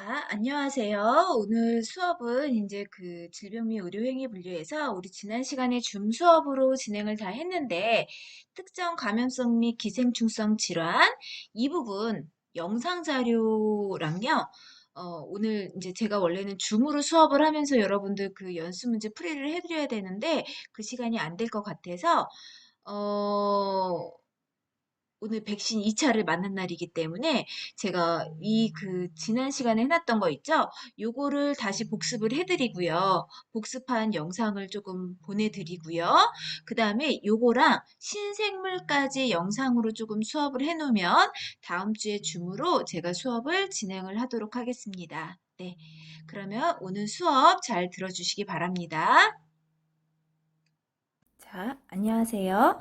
자, 안녕하세요. 오늘 수업은 이제 질병 및 의료행위 분류에서 우리 지난 시간에 줌 수업으로 진행을 다 했는데, 특정 감염성 및 기생충성 질환 이 부분 영상 자료랑요. 오늘 이제 제가 원래는 줌으로 수업을 하면서 여러분들 그 연습 문제 풀이를 해드려야 되는데 그 시간이 안 될 것 같아서 어, 오늘 백신 2차를 맞는 날이기 때문에 제가 지난 시간에 해놨던 거 있죠? 요거를 다시 복습을 해드리고요. 복습한 영상을 조금 보내드리고요. 그 다음에 요거랑 신생물까지 영상으로 조금 수업을 해놓으면 다음 주에 줌으로 제가 수업을 진행을 하도록 하겠습니다. 네. 그러면 오늘 수업 잘 들어주시기 바랍니다. 자, 안녕하세요.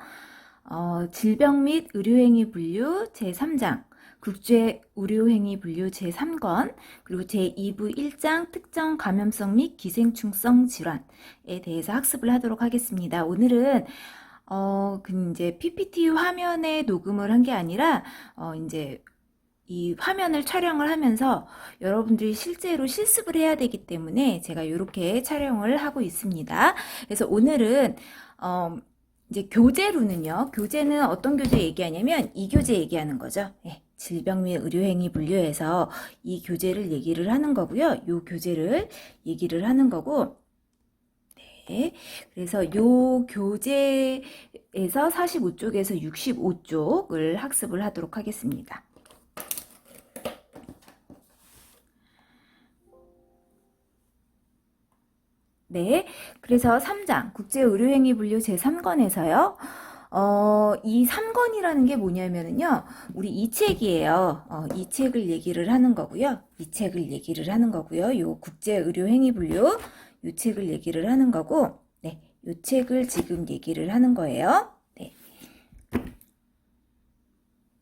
질병 및 의료행위 분류 제3장, 국제 의료행위 분류 제3권, 그리고 제2부 1장 특정 감염성 및 기생충성 질환에 대해서 학습을 하도록 하겠습니다. 오늘은 이제 PPT 화면에 녹음을 한 게 아니라 이제 이 화면을 촬영을 하면서 여러분들이 실제로 실습을 해야 되기 때문에 제가 이렇게 촬영을 하고 있습니다. 그래서 오늘은 어, 이제 교재로는요. 교재는 어떤 교재 얘기하냐면 이 교재 얘기하는 거죠. 예, 질병 및 의료행위 분류에서 이 교재를 얘기를 하는 거고요. 요 교재를 얘기를 하는 거고, 네, 그래서 요 교재에서 45쪽에서 65쪽을 학습을 하도록 하겠습니다. 네, 그래서 3장 국제의료행위 분류 제3권에서요. 이 3권이라는 게 뭐냐면은요. 우리 이 책이에요. 이 책을 얘기를 하는 거고요. 이 책을 얘기를 하는 거고요. 요 국제의료행위 분류 요 책을 얘기를 하는 거고, 네, 요 책을 지금 얘기를 하는 거예요. 네.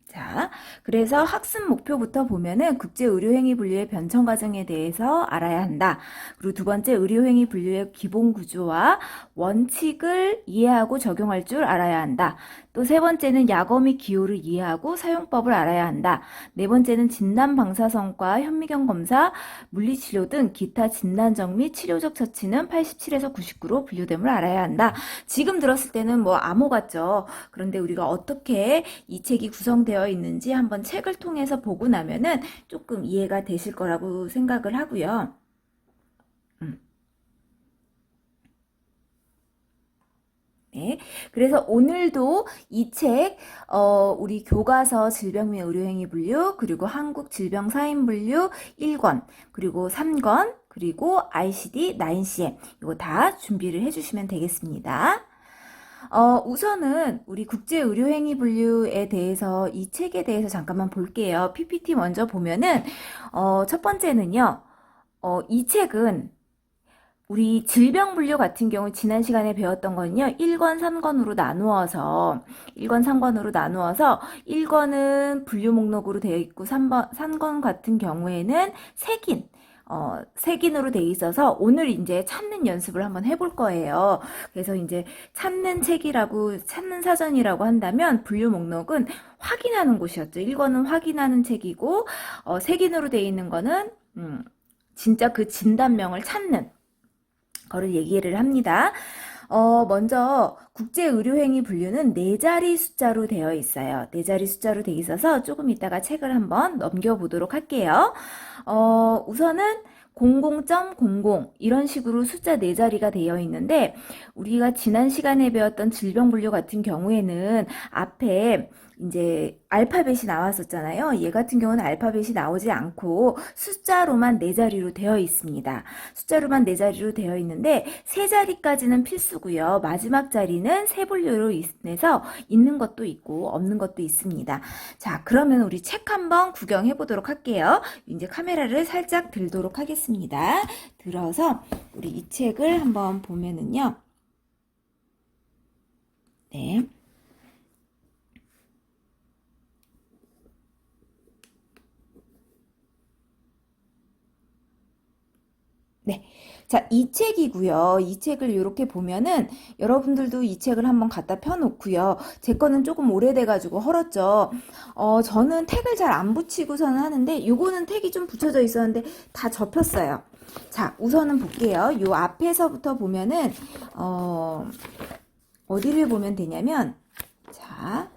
자, 그래서 학습 목표부터 보면은 국제 의료행위 분류의 변천 과정에 대해서 알아야 한다. 그리고 두 번째 의료행위 분류의 기본 구조와 원칙을 이해하고 적용할 줄 알아야 한다. 또 세 번째는 약어 및 기호를 이해하고 사용법을 알아야 한다. 네 번째는 진단 방사선과 현미경 검사, 물리치료 등 기타 진단적 및 치료적 처치는 87에서 99로 분류됨을 알아야 한다. 지금 들었을 때는 뭐 암호 같죠. 그런데 우리가 어떻게 이 책이 구성되어 있는지 한번 책을 통해서 보고 나면은 조금 이해가 되실 거라고 생각을 하고요. 음. 네. 그래서 오늘도 이 책, 우리 교과서 질병 및 의료행위 분류, 그리고 한국 질병 사인 분류 1권, 그리고 3권, 그리고 ICD 9CM, 이거 다 준비를 해주시면 되겠습니다. 우선은 우리 국제의료행위 분류에 대해서 이 책에 대해서 잠깐만 볼게요. PPT 먼저 보면은, 첫 번째는요, 이 책은 우리 질병 분류 같은 경우 지난 시간에 배웠던 거는요. 1권, 3권으로 나누어서 1권, 3권으로 나누어서 1권은 분류 목록으로 되어 있고 3권 같은 경우에는 색인으로 되어 있어서 오늘 이제 찾는 연습을 한번 해볼 거예요. 그래서 이제 찾는 사전이라고 한다면 분류 목록은 확인하는 곳이었죠. 1권은 확인하는 책이고, 색인으로 되어 있는 거는, 진짜 그 진단명을 찾는 거를 얘기를 합니다. 먼저 국제의료행위 분류는 네 자리 숫자로 되어 있어요. 네 자리 숫자로 되어 있어서 조금 이따가 책을 한번 넘겨보도록 할게요. 우선은 00.00 이런 식으로 숫자 네 자리가 되어 있는데 우리가 지난 시간에 배웠던 질병 분류 같은 경우에는 앞에 이제 알파벳이 나왔었잖아요. 얘 같은 경우는 알파벳이 나오지 않고 숫자로만 네 자리로 되어 있습니다. 숫자로만 네 자리로 되어 있는데 세 자리까지는 필수고요. 마지막 자리는 세 분류로 인해서 있는 것도 있고 없는 것도 있습니다. 자, 그러면 우리 책 한번 구경해 보도록 할게요. 이제 카메라를 살짝 들도록 하겠습니다. 들어서 우리 이 책을 한번 보면은요. 네. 네. 자, 이 책이고요. 이 책을 이렇게 보면은 여러분들도 이 책을 한번 갖다 펴놓고요. 제 거는 조금 오래돼가지고 헐었죠. 저는 택을 잘 안 붙이고서는 하는데 요거는 택이 좀 붙여져 있었는데 다 접혔어요. 자, 우선은 볼게요. 요 앞에서부터 보면은 어디를 보면 되냐면 자,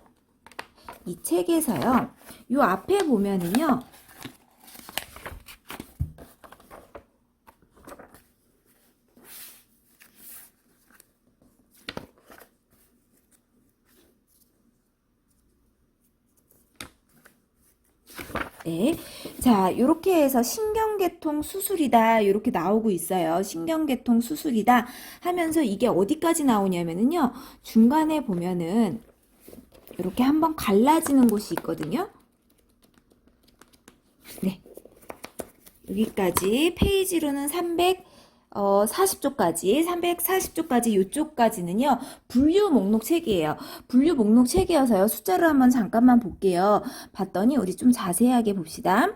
이 책에서요. 요 앞에 보면은요. 네. 자, 요렇게 해서 신경계통 수술이다. 요렇게 나오고 있어요. 신경계통 수술이다 하면서 이게 어디까지 나오냐면은요. 중간에 보면은 이렇게 한번 갈라지는 곳이 있거든요. 네. 여기까지 페이지로는 340쪽까지, 340쪽까지 이쪽까지는요, 분류 목록 책이에요. 분류 목록 책이어서요, 숫자를 한번 잠깐만 볼게요. 봤더니, 우리 좀 자세하게 봅시다.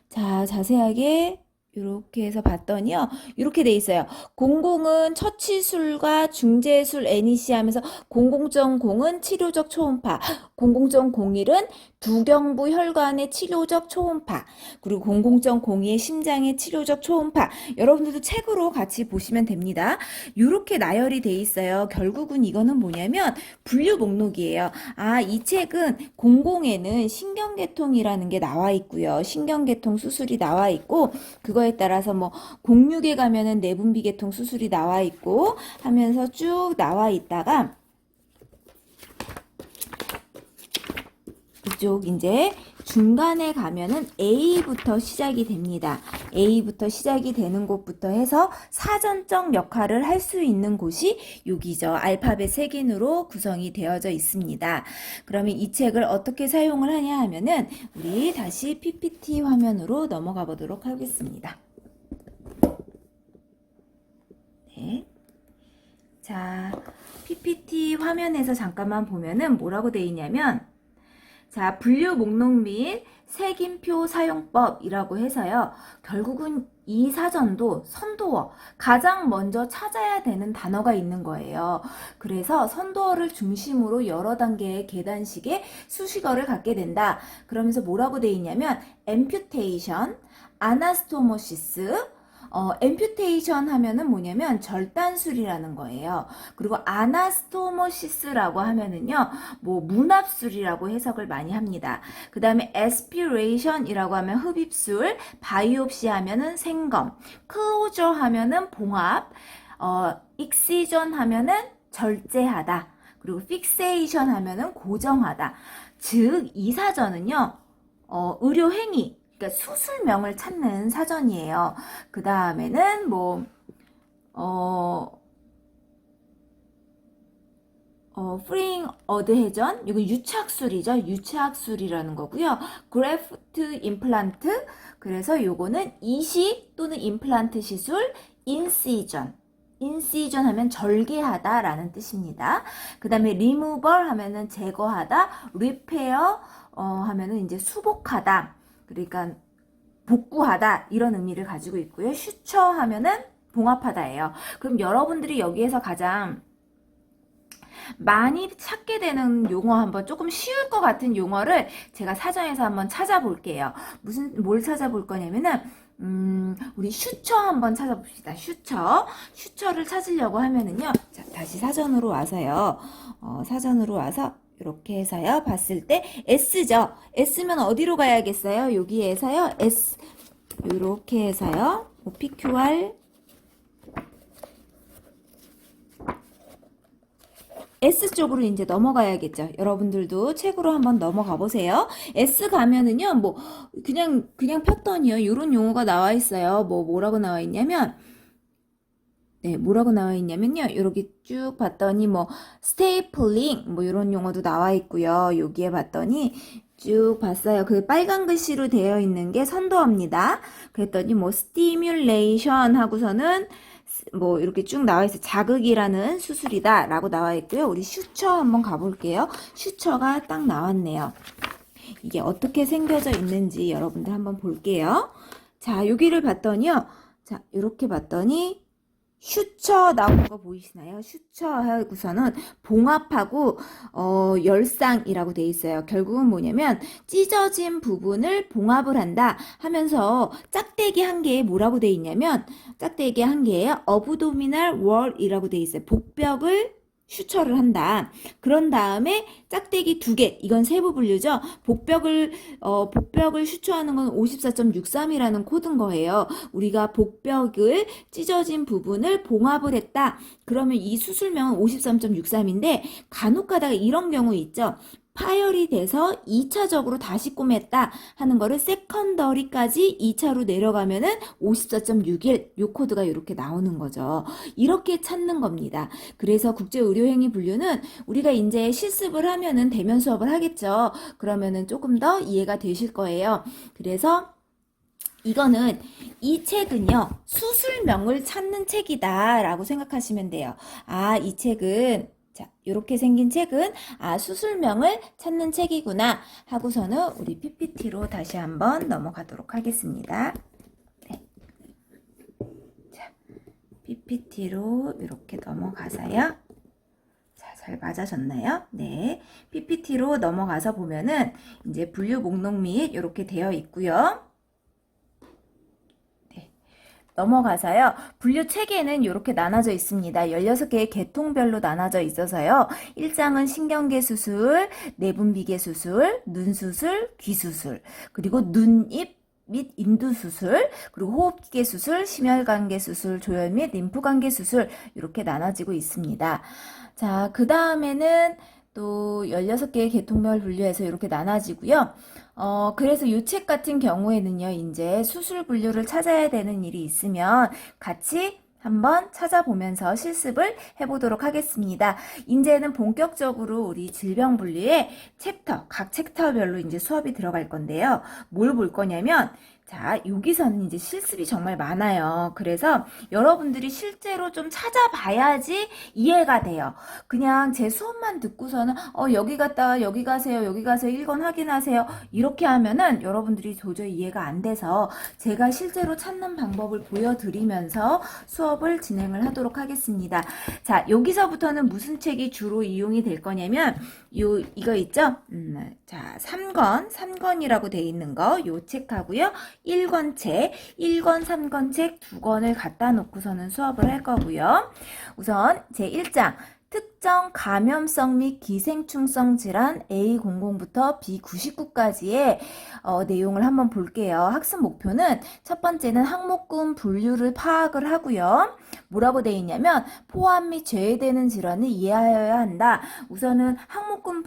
자, 자세하게, 이렇게 해서 봤더니요, 이렇게 돼 있어요. 공공은 처치술과 중재술 NEC 하면서 00.0은 치료적 초음파, 00.01은 두경부 혈관의 치료적 초음파, 그리고 00.02의 심장의 치료적 초음파. 여러분들도 책으로 같이 보시면 됩니다. 이렇게 나열이 돼 있어요. 결국은 이거는 뭐냐면 분류 목록이에요. 아, 이 책은 00에는 신경계통이라는 게 나와 있고요. 신경계통 수술이 나와 있고, 그거에 따라서 뭐 06에 가면은 내분비계통 수술이 나와 있고 하면서 쭉 나와 있다가 이쪽 이제 중간에 가면은 A부터 시작이 됩니다. A부터 시작이 되는 곳부터 해서 사전적 역할을 할 수 있는 곳이 여기죠. 알파벳 색인으로 구성이 되어져 있습니다. 그러면 이 책을 어떻게 사용을 하냐 하면은 우리 다시 PPT 화면으로 넘어가 보도록 하겠습니다. 네. 자, PPT 화면에서 잠깐만 보면은 뭐라고 되어 있냐면 자, 분류 목록 및 색인표 사용법이라고 해서요. 결국은 이 사전도 선도어, 가장 먼저 찾아야 되는 단어가 있는 거예요. 그래서 선도어를 중심으로 여러 단계의 계단식의 수식어를 갖게 된다. 그러면서 뭐라고 돼 있냐면 amputation, anastomosis, 앰퓨테이션 하면은 뭐냐면 절단술이라는 거예요. 그리고 아나스토모시스라고 하면은요, 뭐 문합술이라고 해석을 많이 합니다. 그 다음에 에스피레이션이라고 하면 흡입술, 바이옵시 하면은 생검, 클로저 하면은 봉합, 익시전 하면은 절제하다. 그리고 픽세이션 하면은 고정하다. 즉, 이 사전은요, 의료 행위, 그러니까 수술명을 찾는 사전이에요. 그 다음에는 뭐, 프링 어드헤전, 이거 유착술이죠. 유착술이라는 거고요. 그래프트 임플란트, 그래서 요거는 이식 또는 임플란트 시술, 인시전. 인시전 하면 절개하다 라는 뜻입니다. 그 다음에 리무벌 하면은 제거하다, 리페어 하면은 이제 수복하다. 그러니까 복구하다 이런 의미를 가지고 있고요. 슈처 하면은 봉합하다예요. 그럼 여러분들이 여기에서 가장 많이 찾게 되는 용어 한번 조금 쉬울 것 같은 용어를 제가 사전에서 한번 찾아볼게요. 뭘 찾아볼 거냐면은 우리 슈처 한번 찾아봅시다. 슈처를 찾으려고 하면은요. 자, 다시 사전으로 와서요. 사전으로 와서 이렇게 해서요. 봤을 때 S죠. S면 어디로 가야겠어요? 여기에서요. S 이렇게 해서요. OPQR S 쪽으로 이제 넘어가야겠죠. 여러분들도 책으로 한번 넘어가 보세요. S 가면은요, 뭐, 그냥 폈더니요, 요런 용어가 나와 있어요. 뭐라고 나와 있냐면, 네, 뭐라고 나와 있냐면요, 요렇게 쭉 봤더니, 뭐, 스테이플링, 뭐, 요런 용어도 나와 있고요. 여기에 봤더니, 쭉 봤어요. 그 빨간 글씨로 되어 있는 게 선도어입니다. 그랬더니, 뭐, 스티뮬레이션 하고서는, 뭐 이렇게 쭉 나와 있어요. 자극이라는 수술이다 라고 나와 있고요. 우리 슈처 한번 가볼게요. 슈처가 딱 나왔네요. 이게 어떻게 생겨져 있는지 여러분들 한번 볼게요. 자, 여기를 봤더니요. 자, 이렇게 봤더니 슈처 나오는 거 보이시나요? 슈처 하고서는 봉합하고 열상이라고 돼 있어요. 결국은 뭐냐면 찢어진 부분을 봉합을 한다 하면서 짝대기 한 개에 뭐라고 돼 있냐면 짝대기 한 개에 어브도미널 월이라고 돼 있어요. 복벽을 슈처를 한다. 그런 다음에 짝대기 두 개, 이건 세부 분류죠. 복벽을 슈처하는 건 54.63이라는 코드인 거예요. 우리가 복벽을 찢어진 부분을 봉합을 했다. 그러면 이 수술명은 53.63인데 간혹 가다가 이런 경우 있죠. 파열이 돼서 2차적으로 다시 꼬맸다 하는 거를 세컨더리까지 2차로 내려가면은 54.61, 요 코드가 이렇게 나오는 거죠. 이렇게 찾는 겁니다. 그래서 국제의료행위 분류는 우리가 이제 실습을 하면은 대면 수업을 하겠죠. 그러면은 조금 더 이해가 되실 거예요. 그래서 이거는 이 책은요, 수술명을 찾는 책이다 라고 생각하시면 돼요. 아, 이 책은 자, 이렇게 생긴 책은 수술명을 찾는 책이구나 하고서는 우리 PPT로 다시 한번 넘어가도록 하겠습니다. 네. 자, PPT로 이렇게 넘어가서요. 자, 잘 맞아졌나요? 네. PPT로 넘어가서 보면은 이제 분류 목록 및 이렇게 되어 있고요. 넘어가서요. 분류 체계는 이렇게 나눠져 있습니다. 16개의 계통별로 나눠져 있어서요. 1장은 신경계 수술, 내분비계 수술, 눈 수술, 귀 수술, 그리고 눈, 입 및 인두 수술, 그리고 호흡기계 수술, 심혈관계 수술, 조혈 및 림프관계 수술 이렇게 나눠지고 있습니다. 자, 그 다음에는 또 16개의 계통별 분류해서 이렇게 나눠지고요. 그래서 이 책 같은 경우에는요, 이제 수술 분류를 찾아야 되는 일이 있으면 같이 한번 찾아보면서 실습을 해보도록 하겠습니다. 이제는 본격적으로 우리 질병 분류의 각 챕터별로 이제 수업이 들어갈 건데요. 뭘 볼 거냐면, 자, 여기서는 이제 실습이 정말 많아요. 그래서 여러분들이 실제로 좀 찾아봐야지 이해가 돼요. 그냥 제 수업만 듣고서는 여기 갔다가 여기 가세요. 여기 가서 1권 확인하세요. 이렇게 하면은 여러분들이 도저히 이해가 안 돼서 제가 실제로 찾는 방법을 보여드리면서 수업을 진행을 하도록 하겠습니다. 자, 여기서부터는 무슨 책이 주로 이용이 될 거냐면 이거 있죠? 자, 3권이라고 돼 있는 거, 요 책하고요. 1권 책, 1권, 3권 책 2권을 갖다 놓고서는 수업을 할 거고요. 우선 제1장 특정 감염성 및 기생충성 질환 A00부터 B99까지의 내용을 한번 볼게요. 학습 목표는 첫 번째는 항목군 분류를 파악을 하고요. 뭐라고 되어 있냐면 포함 및 제외되는 질환을 이해하여야 한다. 우선은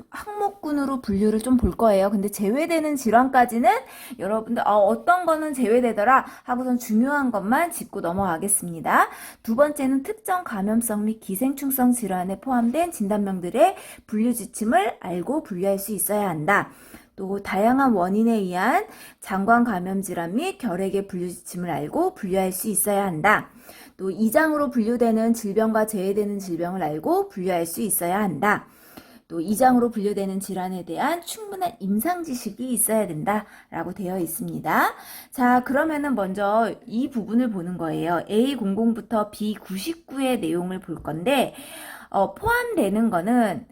항목군으로 분류를 좀 볼 거예요. 근데 제외되는 질환까지는 여러분들 어떤 거는 제외되더라 하고선 중요한 것만 짚고 넘어가겠습니다. 두 번째는 특정 감염성 및 기생충성 질환에 포함된 진단명들의 분류 지침을 알고 분류할 수 있어야 한다. 또 다양한 원인에 의한 장관 감염 질환 및 결핵의 분류 지침을 알고 분류할 수 있어야 한다. 또 2장으로 분류되는 질병과 제외되는 질병을 알고 분류할 수 있어야 한다. 또 2장으로 분류되는 질환에 대한 충분한 임상 지식이 있어야 된다라고 되어 있습니다. 자, 그러면은 먼저 이 부분을 보는 거예요. A00부터 B99의 내용을 볼 건데 포함되는 거는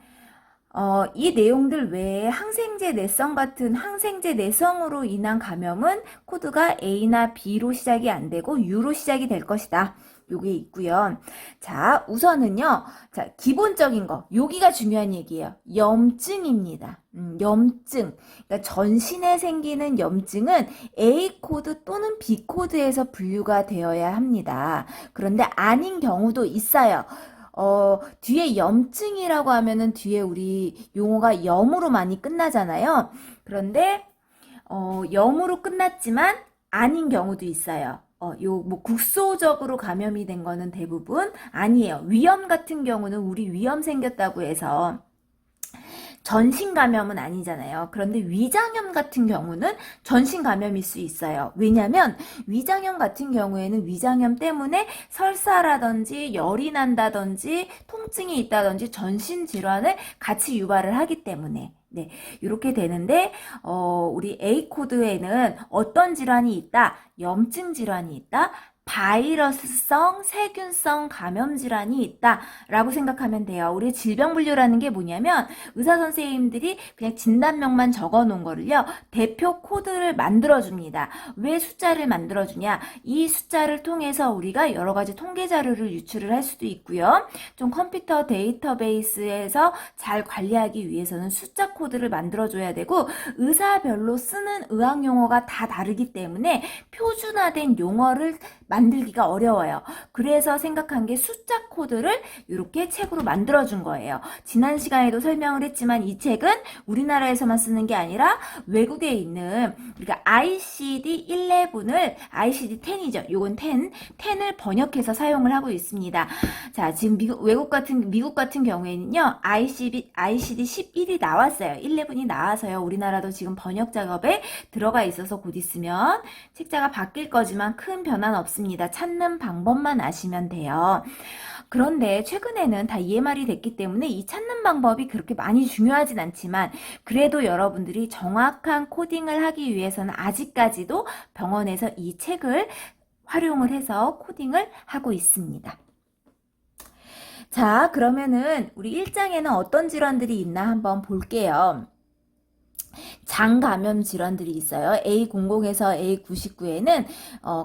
이 내용들 외에 항생제 내성 같은 항생제 내성으로 인한 감염은 코드가 A나 B로 시작이 안 되고 U로 시작이 될 것이다. 요게 있고요. 자, 우선은요. 자, 기본적인 거. 여기가 중요한 얘기예요. 염증입니다. 염증. 그러니까 전신에 생기는 염증은 A 코드 또는 B 코드에서 분류가 되어야 합니다. 그런데 아닌 경우도 있어요. 뒤에 염증이라고 하면은 뒤에 우리 용어가 염으로 많이 끝나잖아요. 그런데 염으로 끝났지만 아닌 경우도 있어요. 국소적으로 감염이 된 거는 대부분 아니에요. 위염 같은 경우는 우리 위염 생겼다고 해서 전신 감염은 아니잖아요. 그런데 위장염 같은 경우는 전신 감염일 수 있어요. 왜냐면 위장염 같은 경우에는 위장염 때문에 설사라든지 열이 난다든지 통증이 있다든지 전신 질환을 같이 유발을 하기 때문에 네, 이렇게 되는데 우리 A 코드에는 어떤 질환이 있다? 염증 질환이 있다. 바이러스성 세균성 감염 질환이 있다라고 생각하면 돼요. 우리 질병 분류라는 게 뭐냐면 의사 선생님들이 그냥 진단명만 적어 놓은 거를요. 대표 코드를 만들어 줍니다. 왜 숫자를 만들어 주냐? 이 숫자를 통해서 우리가 여러 가지 통계 자료를 유출을 할 수도 있고요. 좀 컴퓨터 데이터베이스에서 잘 관리하기 위해서는 숫자 코드를 만들어 줘야 되고 의사별로 쓰는 의학 용어가 다 다르기 때문에 표준화된 용어를 만들기가 어려워요. 그래서 생각한 게 숫자 코드를 이렇게 책으로 만들어준 거예요. 지난 시간에도 설명을 했지만 이 책은 우리나라에서만 쓰는 게 아니라 외국에 있는 우리가 ICD-11을 ICD-10이죠. 요건 10을 번역해서 사용을 하고 있습니다. 자, 지금 미국 같은 경우에는요. ICD-11이 나왔어요. 11이 나와서요. 우리나라도 지금 번역 작업에 들어가 있어서 곧 있으면 책자가 바뀔 거지만 큰 변화는 없습니다. 찾는 방법만 아시면 돼요. 그런데 최근에는 다 EMR이 됐기 때문에 이 찾는 방법이 그렇게 많이 중요하진 않지만 그래도 여러분들이 정확한 코딩을 하기 위해서는 아직까지도 병원에서 이 책을 활용을 해서 코딩을 하고 있습니다. 자, 그러면은 우리 1장에는 어떤 질환들이 있나 한번 볼게요. 장 감염 질환들이 있어요. A00에서 A99에는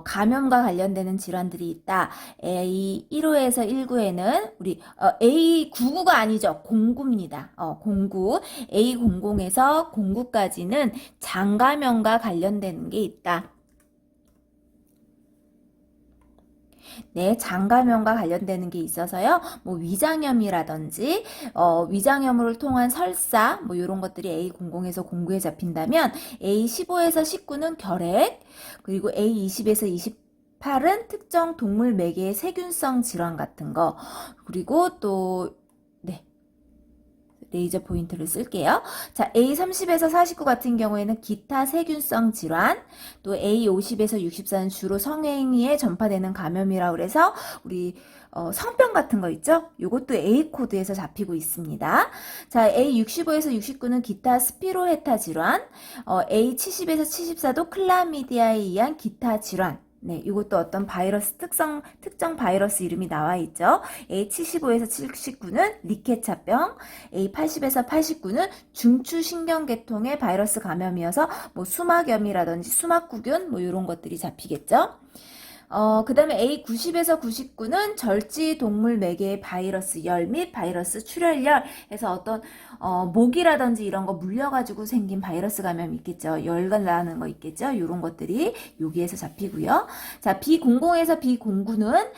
감염과 관련되는 질환들이 있다. A15에서 19에는 우리 A99가 아니죠. 09입니다. 09. A00에서 09까지는 장 감염과 관련되는 게 있다. 네, 장감염과 관련되는 게 있어서요. 뭐 위장염이라든지 위장염을 통한 설사 뭐 이런 것들이 A00에서 09에 잡힌다면 A15에서 19는 결핵, 그리고 A20에서 28은 특정 동물 매개의 세균성 질환 같은 거, 그리고 또 네. 레이저 포인트를 쓸게요. 자, A30에서 49 같은 경우에는 기타 세균성 질환, 또 A50에서 64는 주로 성행위에 전파되는 감염이라고 그래서 우리 성병 같은 거 있죠? 요것도 A 코드에서 잡히고 있습니다. 자, A65에서 69는 기타 스피로헤타 질환, A70에서 74도 클라미디아에 의한 기타 질환. 네, 이것도 어떤 바이러스 특정 바이러스 이름이 나와 있죠. A75에서 79는 리케차병, A80에서 89는 중추신경계통의 바이러스 감염이어서 뭐 수막염이라든지 수막구균 뭐 이런 것들이 잡히겠죠. 그 다음에 A90에서 99는 절지 동물 매개의 바이러스 열 및 바이러스 출혈열 해서 어떤 모기라든지 이런 거 물려가지고 생긴 바이러스 감염이 있겠죠. 열간 나는 거 있겠죠. 이런 것들이 여기에서 잡히고요. 자, B00에서 B09는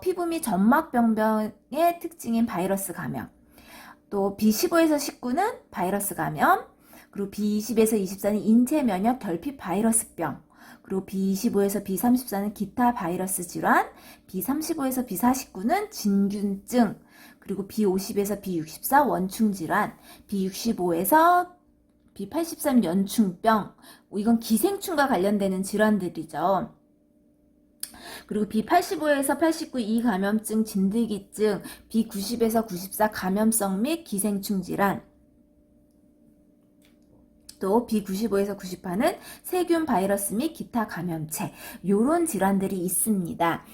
피부 및 점막병변의 특징인 바이러스 감염. 또 B15에서 19는 바이러스 감염. 그리고 B20에서 24는 인체 면역 결핍 바이러스병. 그리고 B25에서 B34는 기타 바이러스 질환, B35에서 B49는 진균증, 그리고 B50에서 B64 원충 질환, B65에서 B83 연충병, 이건 기생충과 관련되는 질환들이죠. 그리고 B85에서 89 이감염증 진드기증, B90에서 94 감염성 및 기생충 질환, 또 B95에서 98는 세균 바이러스 및 기타 감염체 요런 질환들이 있습니다.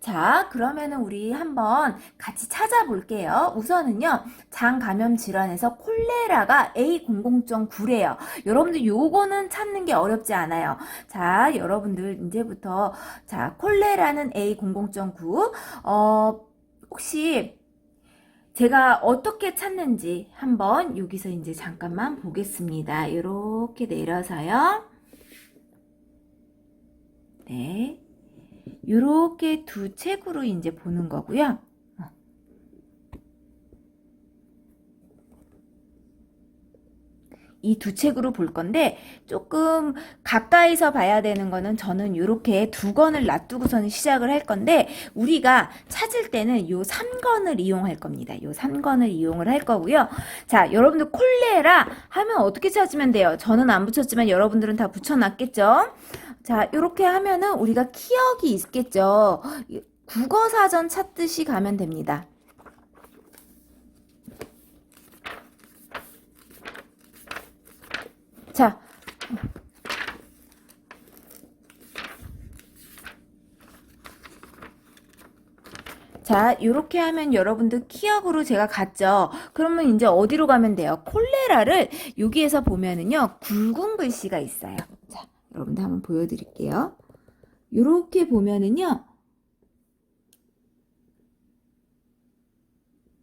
자, 그러면은 우리 한번 같이 찾아볼게요. 우선은요, 장 감염 질환에서 콜레라가 A00.9래요. 여러분들 요거는 찾는 게 어렵지 않아요. 자, 여러분들 이제부터 자, 콜레라는 A00.9 혹시 제가 어떻게 찾는지 한번 여기서 이제 잠깐만 보겠습니다. 이렇게 내려서요. 네. 이렇게 두 책으로 이제 보는 거고요. 이 두 책으로 볼 건데 조금 가까이서 봐야 되는 거는 저는 이렇게 두 권을 놔두고서는 시작을 할 건데 우리가 찾을 때는 요 3권을 이용할 겁니다. 요 3권을 이용을 할 거고요. 자, 여러분들 콜레라 하면 어떻게 찾으면 돼요? 저는 안 붙였지만 여러분들은 다 붙여놨겠죠? 자, 이렇게 하면은 우리가 키역이 있겠죠? 국어사전 찾듯이 가면 됩니다. 자, 자, 이렇게 하면 여러분들 키역으로 제가 갔죠. 그러면 이제 어디로 가면 돼요? 콜레라를 여기에서 보면은요, 굵은 글씨가 있어요. 자, 여러분들 한번 보여드릴게요. 이렇게 보면은요,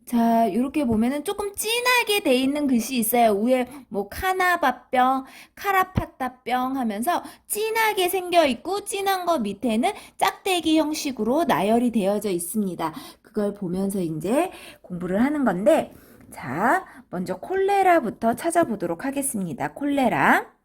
자, 이렇게 보면은 조금 진하게 돼 있는 글씨 있어요. 위에 뭐 카나바병, 카라파타병 하면서 진하게 생겨 있고 진한 거 밑에는 짝대기 형식으로 나열이 되어져 있습니다. 그걸 보면서 이제 공부를 하는 건데, 자, 먼저 콜레라부터 찾아보도록 하겠습니다. 콜레라.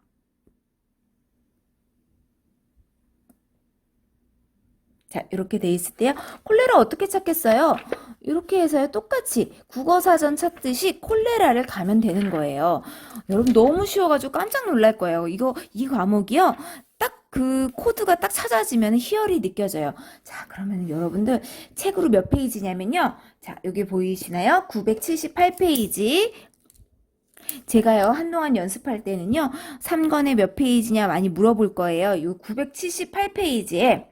자, 이렇게 돼 있을 때요. 콜레라 어떻게 찾겠어요? 이렇게 해서요. 똑같이 국어사전 찾듯이 콜레라를 가면 되는 거예요. 여러분 너무 쉬워가지고 깜짝 놀랄 거예요. 이 과목이요. 딱 그 코드가 딱 찾아지면 희열이 느껴져요. 자, 그러면 여러분들 책으로 몇 페이지냐면요. 자, 여기 보이시나요? 978페이지. 제가요, 한동안 연습할 때는요, 3권에 몇 페이지냐 많이 물어볼 거예요. 이 978페이지에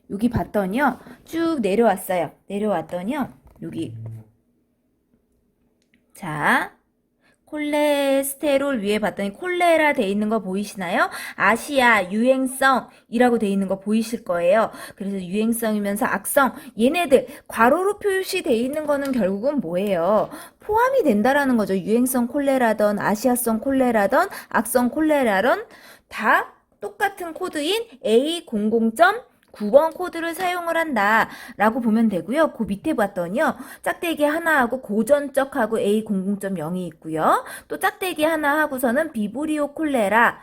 여기 봤더니요, 쭉 내려왔어요. 내려왔더니요, 여기. 자, 콜레스테롤 위에 봤더니 콜레라 돼 있는 거 보이시나요? 아시아 유행성이라고 돼 있는 거 보이실 거예요. 그래서 유행성이면서 악성, 얘네들 괄호로 표시돼 있는 거는 결국은 뭐예요? 포함이 된다라는 거죠. 유행성 콜레라던 아시아성 콜레라던 악성 콜레라던 다 똑같은 코드인 A00점 9번 코드를 사용을 한다 라고 보면 되고요. 그 밑에 봤더니요. 짝대기 하나하고 고전적하고 A00.0이 있고요. 또 짝대기 하나 하고서는 비브리오 콜레라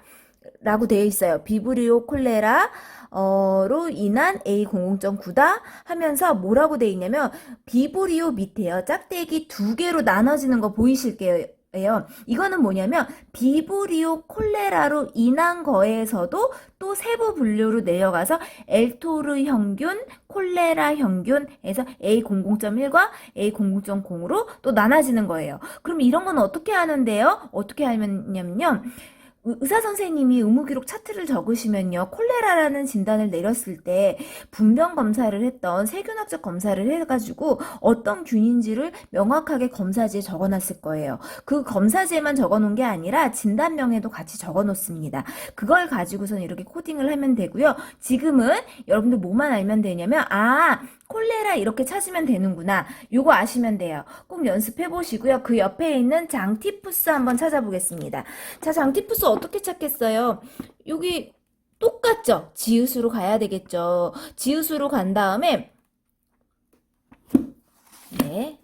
라고 되어 있어요. 비브리오 콜레라 로 인한 A00.9다 하면서 뭐라고 되어 있냐면 비브리오 밑에요. 짝대기 두 개로 나눠지는 거 보이실게요. 이거는 뭐냐면 비브리오 콜레라로 인한 거에서도 또 세부 분류로 내려가서 엘토르 평균, 콜레라 평균에서 A00.1과 A00.0으로 또 나눠지는 거예요. 그럼 이런 건 어떻게 하는데요? 어떻게 하냐면요. 의사 선생님이 의무기록 차트를 적으시면요. 콜레라라는 진단을 내렸을 때 분변 검사를 했던 세균학적 검사를 해가지고 어떤 균인지를 명확하게 검사지에 적어놨을 거예요. 그 검사지에만 적어놓은 게 아니라 진단명에도 같이 적어놓습니다. 그걸 가지고선 이렇게 코딩을 하면 되고요. 지금은 여러분들 뭐만 알면 되냐면 콜레라 이렇게 찾으면 되는구나. 요거 아시면 돼요. 꼭 연습해 보시고요. 그 옆에 있는 장티푸스 한번 찾아보겠습니다. 자, 장티푸스 어떻게 찾겠어요? 여기 똑같죠? 지읒으로 가야 되겠죠. 지읒으로 간 다음에 네.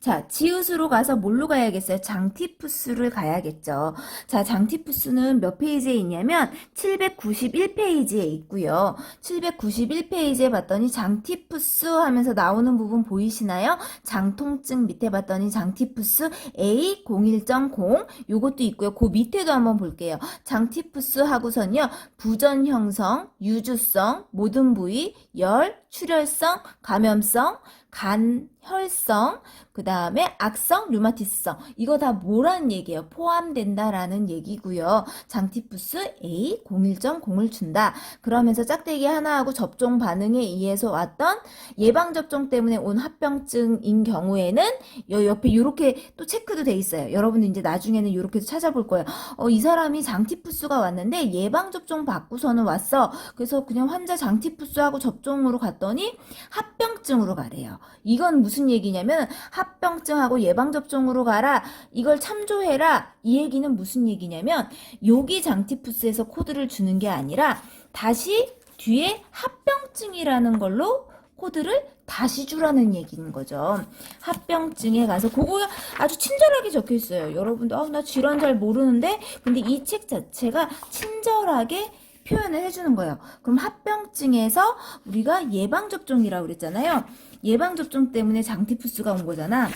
자, 지읒으로 가서 뭘로 가야겠어요? 장티푸스를 가야겠죠. 자, 장티푸스는 몇 페이지에 있냐면 791페이지에 있고요. 791페이지에 봤더니 장티푸스 하면서 나오는 부분 보이시나요? 장통증 밑에 봤더니 장티푸스 A01.0 요것도 있고요. 그 밑에도 한번 볼게요. 장티푸스 하고선요. 부전 형성, 유주성, 모든 부위, 열, 출혈성, 감염성, 간혈성, 그 다음에 악성, 류마티스성. 이거 다 뭐라는 얘기예요? 포함된다라는 얘기고요. 장티푸스 A01.0을 준다. 그러면서 짝대기 하나하고 접종 반응에 의해서 왔던 예방접종 때문에 온 합병증인 경우에는 옆에 이렇게 또 체크도 돼 있어요. 여러분들 이제 나중에는 이렇게도 찾아볼 거예요. 이 사람이 장티푸스가 왔는데 예방접종 받고서는 왔어. 그래서 그냥 환자 장티푸스하고 접종으로 갔더니 합병증으로 가래요. 이건 무슨 얘기냐면 합병증하고 예방접종으로 가라. 이걸 참조해라. 이 얘기는 무슨 얘기냐면 여기 장티푸스에서 코드를 주는 게 아니라 다시 뒤에 합병증이라는 걸로 코드를 다시 주라는 얘기인 거죠. 합병증에 가서 그거 아주 친절하게 적혀 있어요. 여러분들 나 질환 잘 모르는데 근데 이 책 자체가 친절하게 표현을 해주는 거예요. 그럼 합병증에서 우리가 예방접종이라고 그랬잖아요. 예방접종 때문에 장티푸스가 온 거잖아.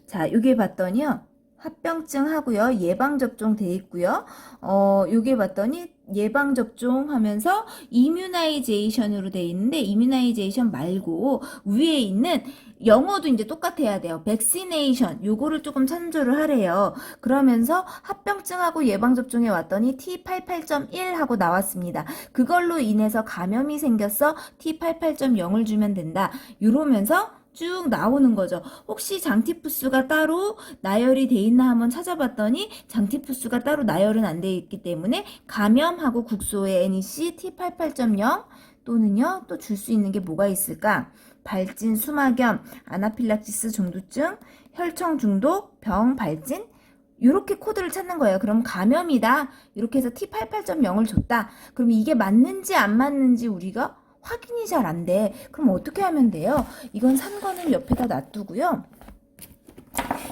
자, 여기 봤더니요. 합병증 하고요. 예방접종 돼 있고요. 요게 봤더니 예방접종 하면서 이뮤나이제이션으로 돼 있는데 이뮤나이제이션 말고 위에 있는 영어도 이제 똑같아야 돼요. 백시네이션 요거를 조금 참조를 하래요. 그러면서 합병증하고 예방접종에 왔더니 T88.1 하고 나왔습니다. 그걸로 인해서 감염이 생겼어. T88.0을 주면 된다. 이러면서 쭉 나오는 거죠. 혹시 장티푸스가 따로 나열이 돼 있나 한번 찾아봤더니 장티푸스가 따로 나열은 안 돼 있기 때문에 감염하고 국소의 NEC T88.0 또는요 또 줄 수 있는 게 뭐가 있을까? 발진, 수막염, 아나필락시스 중두증, 혈청 중독, 병, 발진 이렇게 코드를 찾는 거예요. 그럼 감염이다. 이렇게 해서 T88.0을 줬다. 그럼 이게 맞는지 안 맞는지 우리가 확인이 잘 안 돼. 그럼 어떻게 하면 돼요? 이건 3권을 옆에다 놔두고요.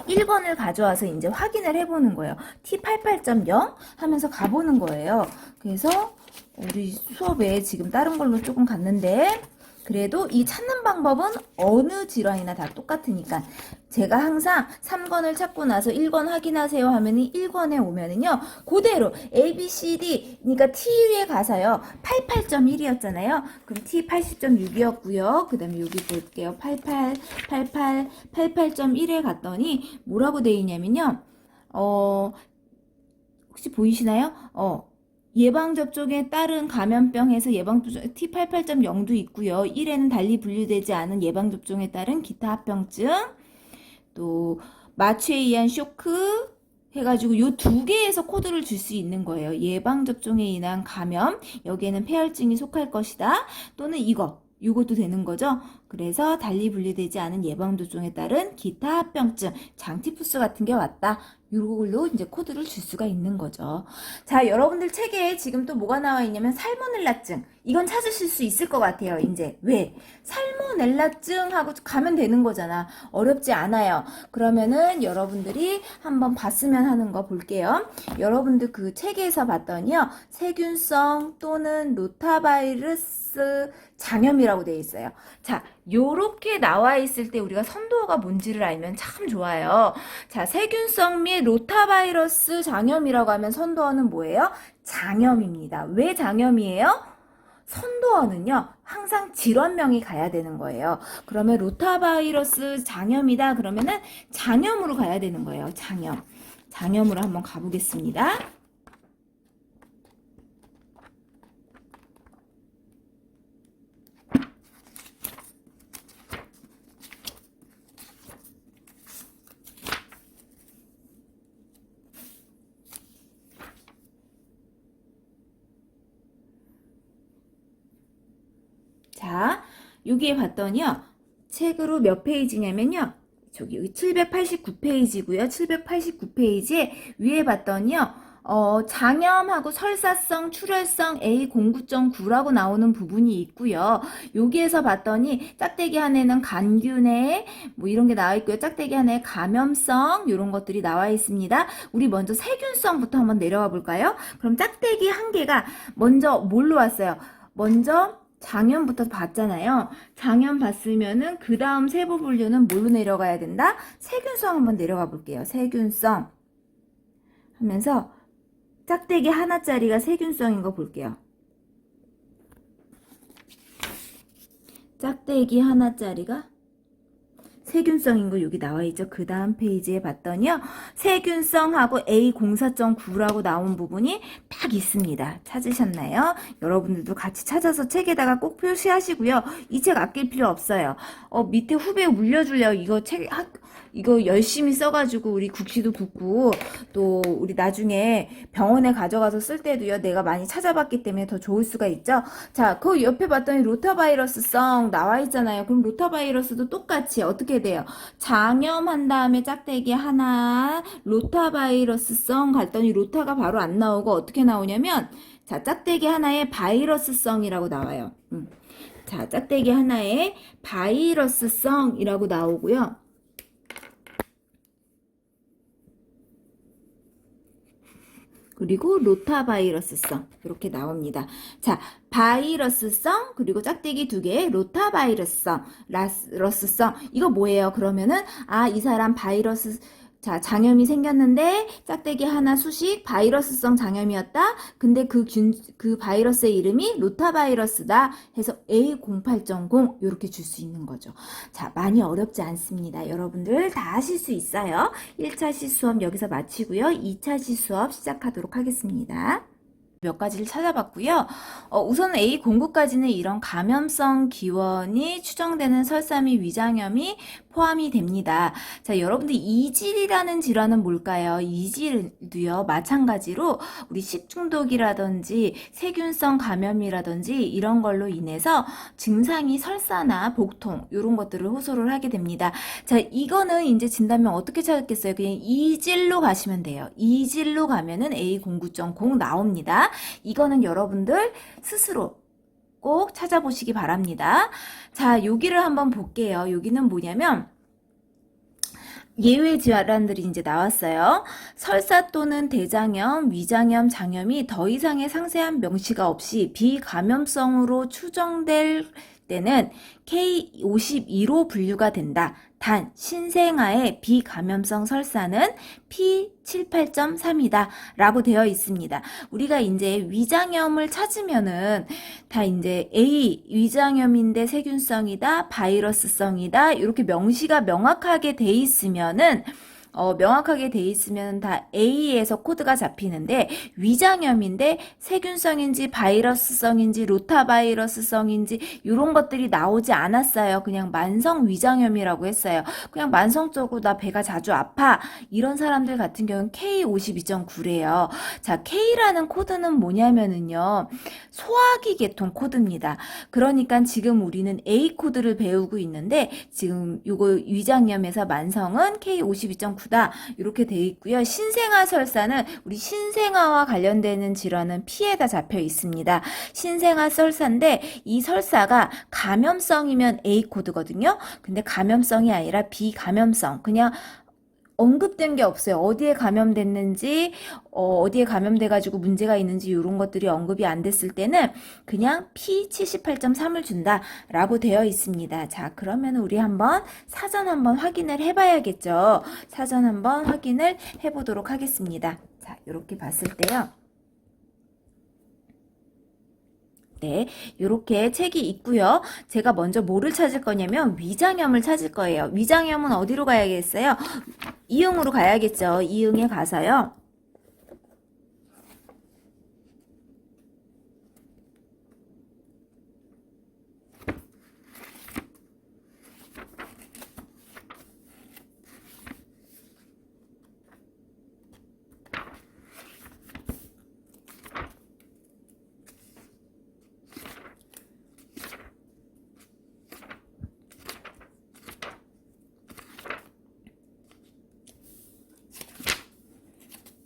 1권을 가져와서 이제 확인을 해보는 거예요. T88.0 하면서 가보는 거예요. 그래서 우리 수업에 지금 다른 걸로 조금 갔는데 그래도 이 찾는 방법은 어느 질환이나 다 똑같으니까 제가 항상 3권을 찾고 나서 1권 확인하세요 하면은 1권에 오면은요 그대로 A, B, C, D 그러니까 T에 가서요 88.1이었잖아요 그럼 T 80.6이었고요 그 다음에 여기 볼게요 88, 88, 88.1에 갔더니 뭐라고 돼 있냐면요 혹시 보이시나요? 예방접종에 따른 감염병에서 예방접종 T88.0도 있고요. 1에는 달리 분류되지 않은 예방접종에 따른 기타 합병증, 또 마취에 의한 쇼크 해가지고 요 두 개에서 코드를 줄 수 있는 거예요. 예방접종에 인한 감염, 여기에는 폐혈증이 속할 것이다. 또는 이것도 되는 거죠. 그래서 달리 분류되지 않은 예방접종에 따른 기타 합병증, 장티푸스 같은 게 왔다. 이걸로 이제 코드를 줄 수가 있는 거죠. 자, 여러분들 책에 지금 또 뭐가 나와 있냐면 살모넬라증. 이건 찾으실 수 있을 것 같아요. 이제 왜? 살모넬라증 하고 가면 되는 거잖아. 어렵지 않아요. 그러면은 여러분들이 한번 봤으면 하는 거 볼게요. 여러분들 그 책에서 봤더니요. 세균성 또는 로타바이러스 장염이라고 되어 있어요. 자, 요렇게 나와 있을 때 우리가 선도어가 뭔지를 알면 참 좋아요. 자, 세균성 및 로타바이러스 장염이라고 하면 선도어는 뭐예요? 장염입니다. 왜 장염이에요? 선도어는요, 항상 질환명이 가야 되는 거예요. 그러면 로타바이러스 장염이다. 그러면은 장염으로 가야 되는 거예요. 장염. 장염으로 한번 가보겠습니다. 자, 여기에 봤더니요. 책으로 몇 페이지냐면요. 여기 789페이지고요. 789페이지에 위에 봤더니요. 장염하고 설사성, 출혈성 A09.9라고 나오는 부분이 있고요. 여기에서 봤더니 짝대기 하나에는 간균에 뭐 이런 게 나와 있고요. 짝대기 하나에 감염성 이런 것들이 나와 있습니다. 우리 먼저 세균성부터 한번 내려와 볼까요? 그럼 짝대기 한 개가 먼저 뭘로 왔어요? 먼저 장염부터 봤잖아요. 장염 봤으면은 그 다음 세부 분류는 뭘로 내려가야 된다? 세균성 한번 내려가 볼게요. 세균성 하면서 짝대기 하나짜리가 세균성인 거 볼게요. 짝대기 하나짜리가 세균성인 거 여기 나와 있죠. 그 다음 페이지에 봤더니요. 세균성하고 A04.9라고 나온 부분이 딱 있습니다. 찾으셨나요? 여러분들도 같이 찾아서 책에다가 꼭 표시하시고요. 이 책 아낄 필요 없어요. 밑에 후배 물려줄래요? 이거 열심히 써가지고 우리 국시도 붙고 또 우리 나중에 병원에 가져가서 쓸 때도요 내가 많이 찾아봤기 때문에 더 좋을 수가 있죠. 자, 그 옆에 봤더니 로타바이러스성 나와 있잖아요. 그럼 로타바이러스도 똑같이 어떻게 돼요? 장염한 다음에 짝대기 하나 로타바이러스성 갔더니 로타가 바로 안 나오고 어떻게 나오냐면 자, 짝대기 하나에 바이러스성이라고 나와요. 자, 짝대기 하나에 바이러스성이라고 나오고요. 그리고 로타바이러스성 이렇게 나옵니다. 자, 바이러스성 그리고 짝대기 두 개, 로타바이러스성, 러스성 이거 뭐예요? 그러면은 이 사람 바이러스 자, 장염이 생겼는데 짝대기 하나 수식 바이러스성 장염이었다. 근데 그 바이러스의 이름이 로타바이러스다 해서 A08.0 이렇게 줄 수 있는 거죠. 자, 많이 어렵지 않습니다. 여러분들 다 하실 수 있어요. 1차 시수업 여기서 마치고요. 2차 시수업 시작하도록 하겠습니다. 몇 가지를 찾아봤고요. 우선 A09까지는 이런 감염성 기원이 추정되는 설사 및 위장염이 포함이 됩니다. 자, 여러분들 이질이라는 질환은 뭘까요? 이질도요, 마찬가지로 우리 식중독이라든지 세균성 감염이라든지 이런 걸로 인해서 증상이 설사나 복통 이런 것들을 호소를 하게 됩니다. 자, 이거는 이제 진단명 어떻게 찾았겠어요? 그냥 이질로 가시면 돼요. 이질로 가면은 A09.0 나옵니다. 이거는 여러분들 스스로 꼭 찾아보시기 바랍니다. 자, 여기를 한번 볼게요. 여기는 뭐냐면 예외 질환들이 이제 나왔어요. 설사 또는 대장염, 위장염, 장염이 더 이상의 상세한 명시가 없이 비감염성으로 추정될 때는 K52로 분류가 된다. 단 신생아의 비감염성 설사는 P78.3이다 라고 되어 있습니다. 우리가 이제 위장염을 찾으면은 다 이제 A 위장염인데 세균성이다, 바이러스성이다 이렇게 명시가 명확하게 돼 있으면은 명확하게 돼 있으면 다 A에서 코드가 잡히는데 위장염인데 세균성인지 바이러스성인지 로타바이러스성인지 이런 것들이 나오지 않았어요. 그냥 만성 위장염이라고 했어요. 그냥 만성적으로 나 배가 자주 아파 이런 사람들 같은 경우는 K52.9래요. 자, K라는 코드는 뭐냐면은요. 소화기 계통 코드입니다. 그러니까 지금 우리는 A 코드를 배우고 있는데 지금 요거 위장염에서 만성은 K52.9 다 이렇게 돼 있고요. 신생아 설사는 우리 신생아와 관련되는 질환은 P에다 잡혀 있습니다. 신생아 설사인데 이 설사가 감염성이면 A 코드거든요. 근데 감염성이 아니라 비감염성 그냥 언급된 게 없어요. 어디에 감염됐는지, 어디에 감염돼가지고 문제가 있는지 이런 것들이 언급이 안 됐을 때는 그냥 P78.3을 준다라고 되어 있습니다. 자, 그러면 우리 한번 사전 한번 확인을 해봐야겠죠. 사전 한번 확인을 해보도록 하겠습니다. 자, 이렇게 봤을 때요. 네, 이렇게 책이 있고요. 제가 먼저 뭐를 찾을 거냐면 위장염을 찾을 거예요. 위장염은 어디로 가야겠어요? 이응으로 가야겠죠. 이응에 가서요.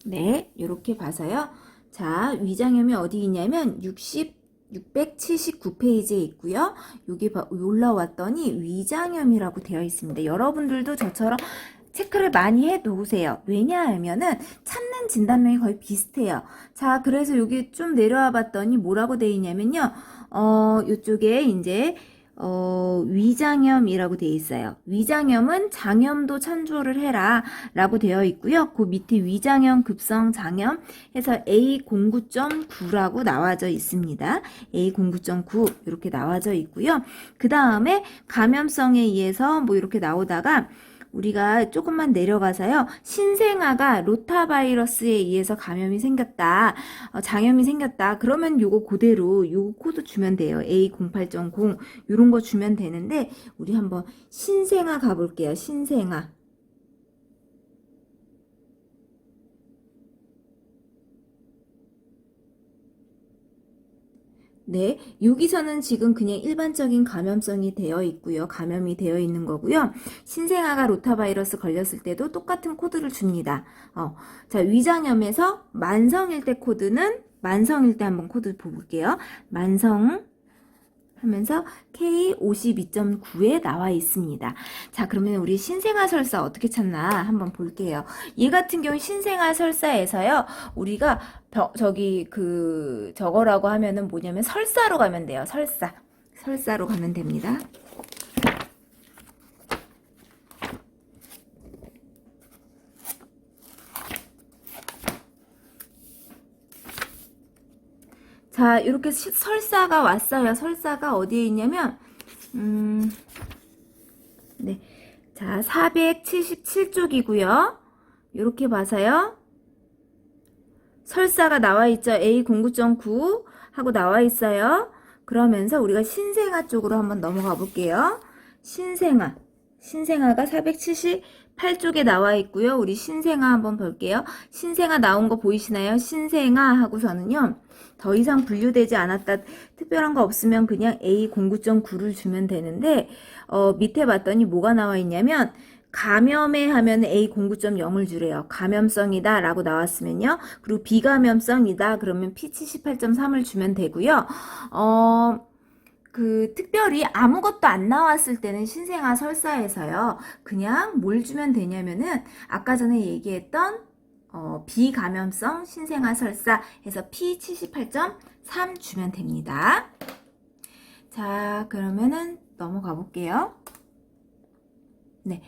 네, 이렇게 봐서요. 자, 위장염이 어디 있냐면 679페이지에 있고요. 여기 올라왔더니 위장염이라고 되어 있습니다. 여러분들도 저처럼 체크를 많이 해 놓으세요. 왜냐하면은 찾는 진단명이 거의 비슷해요. 자, 그래서 여기 좀 내려와 봤더니 뭐라고 되어 있냐면요. 이쪽에 이제 위장염이라고 되어 있어요. 위장염은 장염도 참조를 해라 라고 되어 있고요. 그 밑에 위장염 급성 장염 해서 A09.9라고 나와져 있습니다. A09.9 이렇게 나와져 있고요. 그 다음에 감염성에 의해서 뭐 이렇게 나오다가 우리가 조금만 내려가서요. 신생아가 로타바이러스에 의해서 감염이 생겼다. 장염이 생겼다. 그러면 요거 그대로 요거 코드 주면 돼요. A08.0 요런 거 주면 되는데 우리 한번 신생아 가볼게요. 신생아. 네, 여기서는 지금 그냥 일반적인 감염성이 되어 있고요. 감염이 되어 있는 거고요. 신생아가 로타바이러스 걸렸을 때도 똑같은 코드를 줍니다. 자, 위장염에서 만성일 때 코드는 만성일 때 한번 코드 볼게요. 만성 하면서 K52.9에 나와 있습니다. 자, 그러면 우리 신생아 설사 어떻게 찾나 한번 볼게요. 얘 같은 경우 신생아 설사에서요. 우리가 저거라고 하면은 뭐냐면 설사로 가면 돼요. 설사로 가면 됩니다. 자, 이렇게 설사가 왔어요. 설사가 어디에 있냐면, 네. 자, 477쪽이고요. 이렇게 봐서요. 설사가 나와 있죠. A09.9 하고 나와 있어요. 그러면서 우리가 신생아 쪽으로 한번 넘어가 볼게요. 신생아가 478쪽에 나와 있고요. 우리 신생아 한번 볼게요. 신생아 나온 거 보이시나요? 신생아 하고서는요. 더 이상 분류되지 않았다. 특별한 거 없으면 그냥 A09.9를 주면 되는데 밑에 봤더니 뭐가 나와 있냐면 감염에 하면 A09.0을 주래요. 감염성이다 라고 나왔으면요. 그리고 비감염성이다 그러면 P78.3을 주면 되고요. 특별히 아무것도 안 나왔을 때는 신생아 설사에서요. 그냥 뭘 주면 되냐면은 아까 전에 얘기했던 비감염성 신생아 설사 해서 P78.3 주면 됩니다. 자, 그러면은 넘어가 볼게요. 네.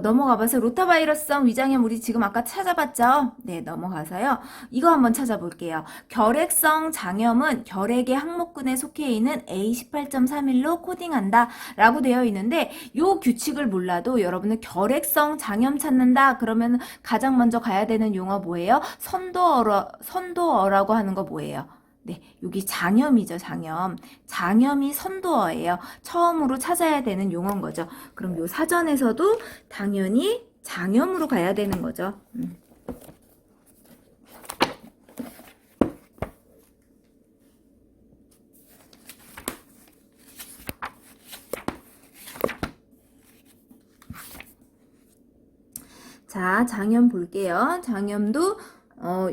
넘어가봐서 로타바이러스성 위장염 우리 지금 아까 찾아봤죠? 네, 넘어가서요. 이거 한번 찾아볼게요. 결핵성 장염은 결핵의 항목군에 속해 있는 A18.31로 코딩한다 라고 되어 있는데 요 규칙을 몰라도 여러분은 결핵성 장염 찾는다 그러면 가장 먼저 가야 되는 용어 뭐예요? 선도어라고 하는 거 뭐예요? 네, 여기 장염이죠, 장염. 장염이 선도어예요. 처음으로 찾아야 되는 용어인 거죠. 그럼 요 사전에서도 당연히 장염으로 가야 되는 거죠. 자, 장염 볼게요. 장염도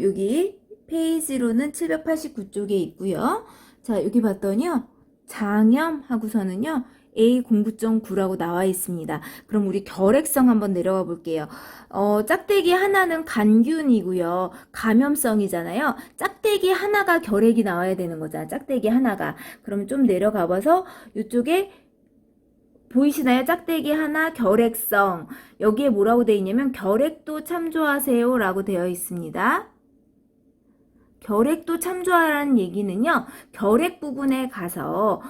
여기 페이지로는 789쪽에 있고요. 자, 여기 봤더니요. 장염 하고서는요. A09.9라고 나와 있습니다. 그럼 우리 결핵성 한번 내려가 볼게요. 짝대기 하나는 간균이고요. 감염성이잖아요. 짝대기 하나가 결핵이 나와야 되는 거잖아. 짝대기 하나가. 그럼 좀 내려가 봐서 이쪽에 보이시나요? 짝대기 하나 결핵성. 여기에 뭐라고 되어 있냐면 결핵도 참조하세요 라고 되어 있습니다. 결핵도 참조하라는 얘기는요. 결핵 부분에 가서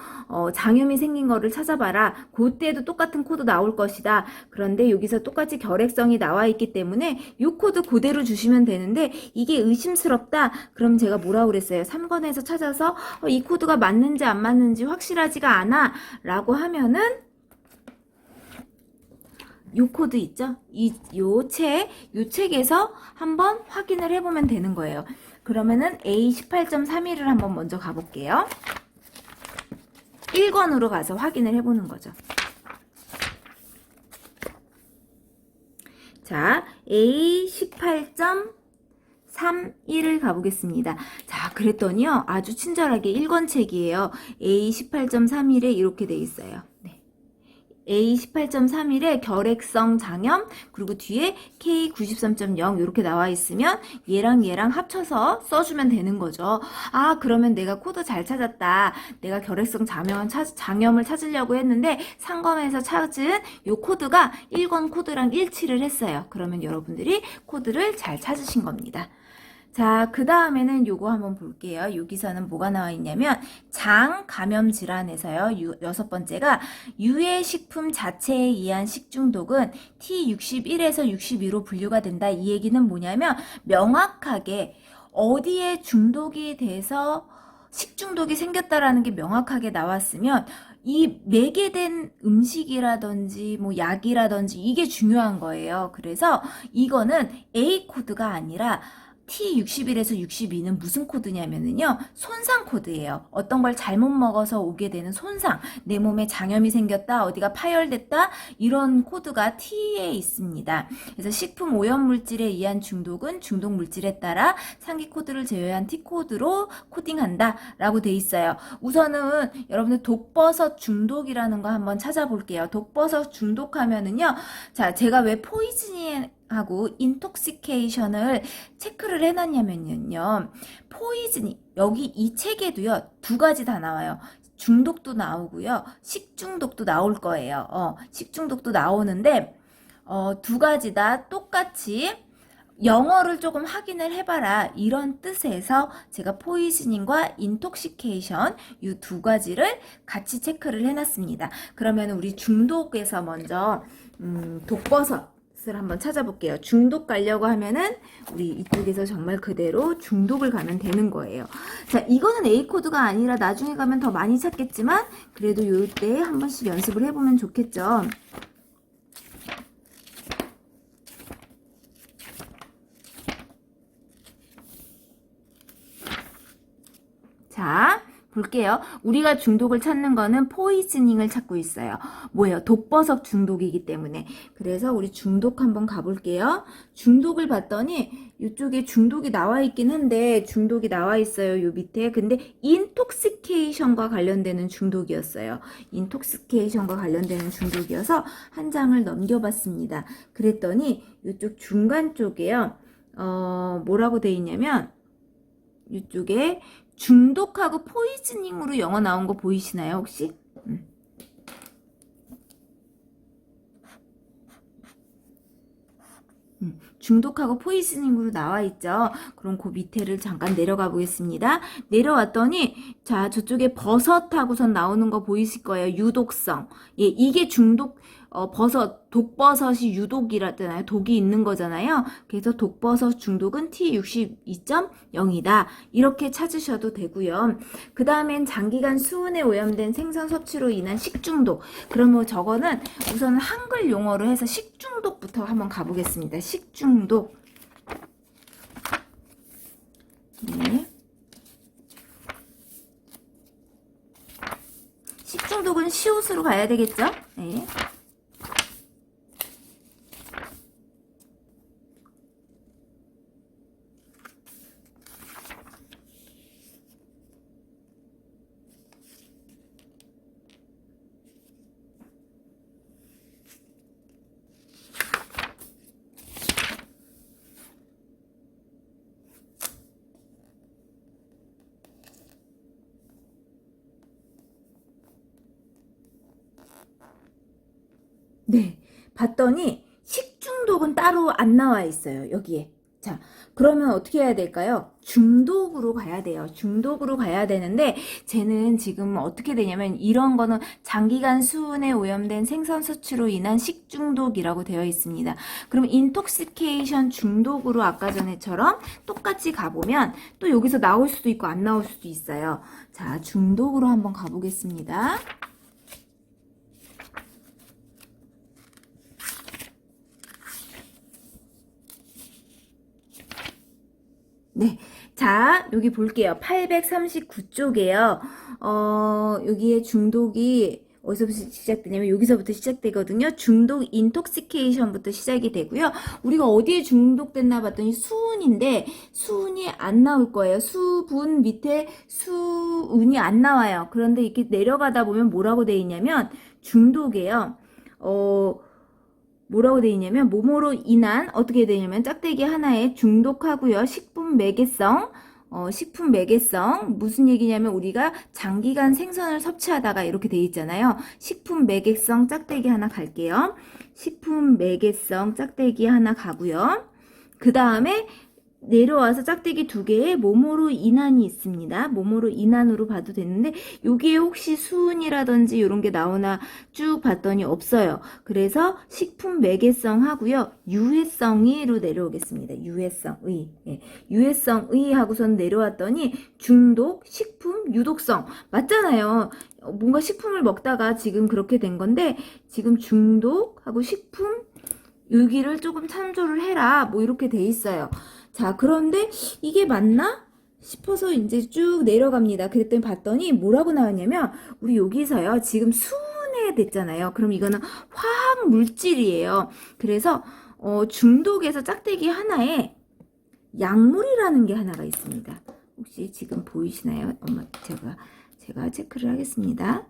장염이 생긴 거를 찾아봐라. 그때도 똑같은 코드 나올 것이다. 그런데 여기서 똑같이 결핵성이 나와 있기 때문에 이 코드 그대로 주시면 되는데 이게 의심스럽다. 그럼 제가 뭐라고 그랬어요? 3권에서 찾아서 이 코드가 맞는지 안 맞는지 확실하지가 않아 라고 하면은 요 코드 있죠? 요 책에서 한번 확인을 해보면 되는 거예요. 그러면은 A18.31을 한번 먼저 가볼게요. 1권으로 가서 확인을 해보는 거죠. 자, A18.31을 가보겠습니다. 자, 그랬더니요. 아주 친절하게 1권 책이에요. A18.31에 이렇게 돼 있어요. 네. A18.31에 결핵성 장염 그리고 뒤에 K93.0 이렇게 나와 있으면 얘랑 합쳐서 써주면 되는 거죠. 아, 그러면 내가 코드 잘 찾았다. 내가 결핵성 장염을 찾으려고 했는데 상검에서 찾은 요 코드가 1권 코드랑 일치를 했어요. 그러면 여러분들이 코드를 잘 찾으신 겁니다. 자, 그 다음에는 요거 한번 볼게요. 여기서는 뭐가 나와 있냐면 장 감염 질환에서요. 여섯 번째가 유해 식품 자체에 의한 식중독은 T61에서 62로 분류가 된다. 이 얘기는 뭐냐면 명확하게 어디에 중독이 돼서 식중독이 생겼다라는 게 명확하게 나왔으면 이 매개된 음식이라든지 뭐 약이라든지 이게 중요한 거예요. 그래서 이거는 A 코드가 아니라 T61에서 62는 무슨 코드냐면요. 손상 코드예요. 어떤 걸 잘못 먹어서 오게 되는 손상. 내 몸에 장염이 생겼다. 어디가 파열됐다. 이런 코드가 T에 있습니다. 그래서 식품 오염물질에 의한 중독은 중독 물질에 따라 상기 코드를 제외한 T 코드로 코딩한다. 라고 돼 있어요. 우선은 여러분들 독버섯 중독이라는 거 한번 찾아볼게요. 독버섯 중독하면은요. 자, 제가 왜 포이즈니 하고 인톡시케이션을 체크를 해놨냐면요. 포이즈니 여기 이 책에도요. 두 가지 다 나와요. 중독도 나오고요. 식중독도 나올 거예요. 식중독도 나오는데 두 가지 다 똑같이 영어를 조금 확인을 해봐라 이런 뜻에서 제가 포이즈닝과 인톡시케이션 이 두 가지를 같이 체크를 해놨습니다. 그러면 우리 중독에서 먼저 독버섯을 한번 찾아볼게요. 중독 가려고 하면은 우리 이쪽에서 정말 그대로 중독을 가면 되는 거예요. 자, 이거는 A 코드가 아니라 나중에 가면 더 많이 찾겠지만 그래도 이때 한 번씩 연습을 해보면 좋겠죠. 자, 볼게요. 우리가 중독을 찾는 거는 포이즈닝을 찾고 있어요. 뭐예요? 독버섯 중독이기 때문에. 그래서 우리 중독 한번 가볼게요. 중독을 봤더니 이쪽에 중독이 나와 있긴 한데 중독이 나와 있어요. 요 밑에. 근데 인톡시케이션과 관련되는 중독이었어요. 인톡시케이션과 관련되는 중독이어서 한 장을 넘겨봤습니다. 그랬더니 이쪽 중간 쪽에요. 뭐라고 돼 있냐면 이쪽에 중독하고 포이즈닝으로 영어 나온 거 보이시나요, 혹시? 중독하고 포이즈닝으로 나와 있죠. 그럼 그 밑에를 잠깐 내려가 보겠습니다. 내려왔더니 자, 저쪽에 버섯하고선 나오는 거 보이실 거예요. 유독성. 예, 이게 중독 독버섯이 유독이라잖아요. 독이 있는 거잖아요. 그래서 독버섯 중독은 T62.0이다. 이렇게 찾으셔도 되고요. 그 다음엔 장기간 수은에 오염된 생선 섭취로 인한 식중독. 그러면 저거는 우선 한글 용어로 해서 식중독부터 한번 가보겠습니다. 식중독. 네. 식중독은 시옷으로 가야 되겠죠? 네. 네, 봤더니 식중독은 따로 안 나와 있어요, 여기에. 자, 그러면 어떻게 해야 될까요? 중독으로 가야 돼요. 중독으로 가야 되는데, 쟤는 지금 어떻게 되냐면, 이런 거는 장기간 수은에 오염된 생선 섭취로 인한 식중독이라고 되어 있습니다. 그럼 인톡시케이션 중독으로 아까 전에처럼 똑같이 가보면, 또 여기서 나올 수도 있고 안 나올 수도 있어요. 자, 중독으로 한번 가보겠습니다. 네. 자, 여기 볼게요. 839쪽에요. 여기에 중독이 어디서부터 시작되냐면 여기서부터 시작되거든요. 중독 인톡시케이션부터 시작이 되고요. 우리가 어디에 중독됐나 봤더니 수은인데 수은이 안 나올 거예요. 수분 밑에 수은이 안 나와요. 그런데 이렇게 내려가다 보면 뭐라고 돼 있냐면 중독이에요. 뭐라고 돼 있냐면 뭐뭐로 인한 어떻게 되냐면 짝대기 하나에 중독하고요. 식품 매개성 무슨 얘기냐면 우리가 장기간 생선을 섭취하다가 이렇게 돼 있잖아요. 식품 매개성 짝대기 하나 갈게요. 식품 매개성 짝대기 하나 가고요. 그 다음에 내려와서 짝대기 두 개에 뭐뭐로 인한이 있습니다. 뭐뭐로 인한으로 봐도 되는데 여기에 혹시 수은이라든지 이런 게 나오나 쭉 봤더니 없어요. 그래서 식품 매개성 하고요. 유해성이로 내려오겠습니다. 유해성의. 예. 유해성의 하고선 내려왔더니 중독, 식품, 유독성. 맞잖아요. 뭔가 식품을 먹다가 지금 그렇게 된 건데 지금 중독하고 식품 여기를 조금 참조를 해라. 뭐 이렇게 돼 있어요. 자, 그런데 이게 맞나? 싶어서 이제 쭉 내려갑니다. 그랬더니 봤더니 뭐라고 나왔냐면 우리 여기서요. 지금 수은에 됐잖아요. 그럼 이거는 화학 물질이에요. 그래서 중독에서 짝대기 하나에 약물이라는 게 하나가 있습니다. 혹시 지금 보이시나요? 제가 체크를 하겠습니다.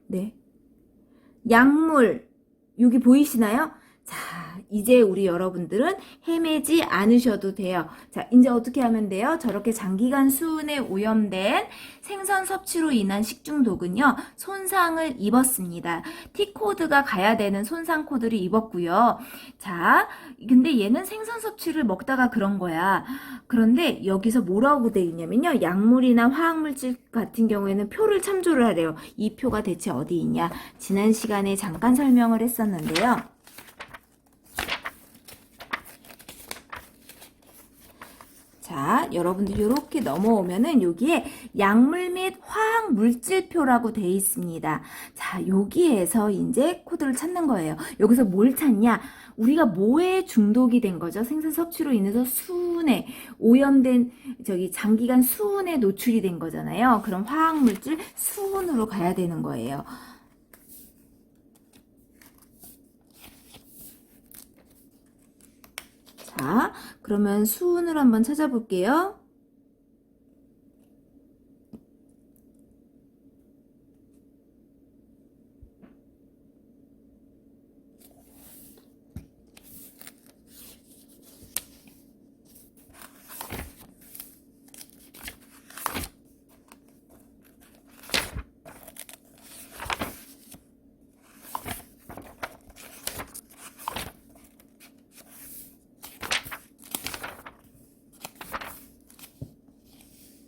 네. 약물 여기 보이시나요? 자, 이제 우리 여러분들은 헤매지 않으셔도 돼요. 자, 이제 어떻게 하면 돼요? 저렇게 장기간 수은에 오염된 생선 섭취로 인한 식중독은요, 손상을 입었습니다. T코드가 가야 되는 손상 코드를 입었고요. 자, 근데 얘는 생선 섭취를 먹다가 그런 거야. 그런데 여기서 뭐라고 돼 있냐면요, 약물이나 화학물질 같은 경우에는 표를 참조를 하래요. 이 표가 대체 어디 있냐? 지난 시간에 잠깐 설명을 했었는데요. 자, 여러분들 이렇게 넘어오면은 여기에 약물 및 화학 물질표라고 돼 있습니다. 자, 여기에서 이제 코드를 찾는 거예요. 여기서 뭘 찾냐? 우리가 뭐에 중독이 된 거죠? 생선 섭취로 인해서 수은에 오염된 장기간 수은에 노출이 된 거잖아요. 그럼 화학 물질 수은으로 가야 되는 거예요. 자, 그러면 수은을 한번 찾아볼게요.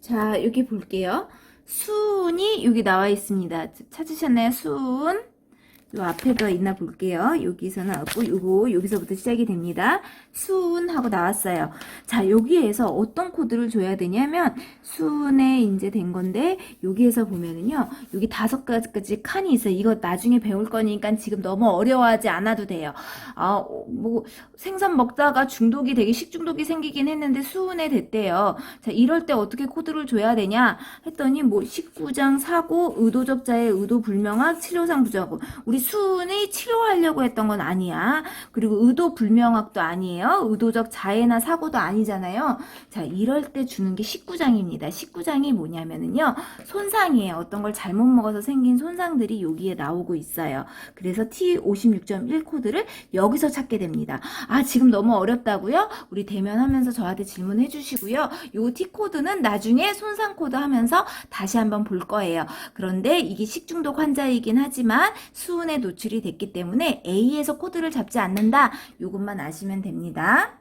자, 여기 볼게요. 수은이 여기 나와 있습니다. 찾으셨나요? 수은. 요 앞에가 있나 볼게요. 여기서 나왔고, 요거, 여기서부터 시작이 됩니다. 수은하고 나왔어요. 자, 여기에서 어떤 코드를 줘야 되냐면, 수은에 이제 된 건데, 여기에서 보면은요, 여기 5가지 칸이 있어요. 이거 나중에 배울 거니까 지금 너무 어려워하지 않아도 돼요. 생선 먹다가 중독이 되게 식중독이 생기긴 했는데, 수은에 됐대요. 자, 이럴 때 어떻게 코드를 줘야 되냐? 했더니, 19장 사고, 의도적 자해, 의도 불명확, 치료상 부정하고, 우리 수은이 치료하려고 했던 건 아니야. 그리고 의도 불명확도 아니에요. 의도적 자해나 사고도 아니잖아요. 자, 이럴 때 주는 게 19장입니다. 19장이 뭐냐면은요, 손상이에요. 어떤 걸 잘못 먹어서 생긴 손상들이 여기에 나오고 있어요. 그래서 T56.1 코드를 여기서 찾게 됩니다. 아, 지금 너무 어렵다고요? 우리 대면하면서 저한테 질문해 주시고요. 요 T 코드는 나중에 손상 코드 하면서 다시 한번 볼 거예요. 그런데 이게 식중독 환자이긴 하지만 수은에 노출이 됐기 때문에 A에서 코드를 잡지 않는다. 이것만 아시면 됩니다.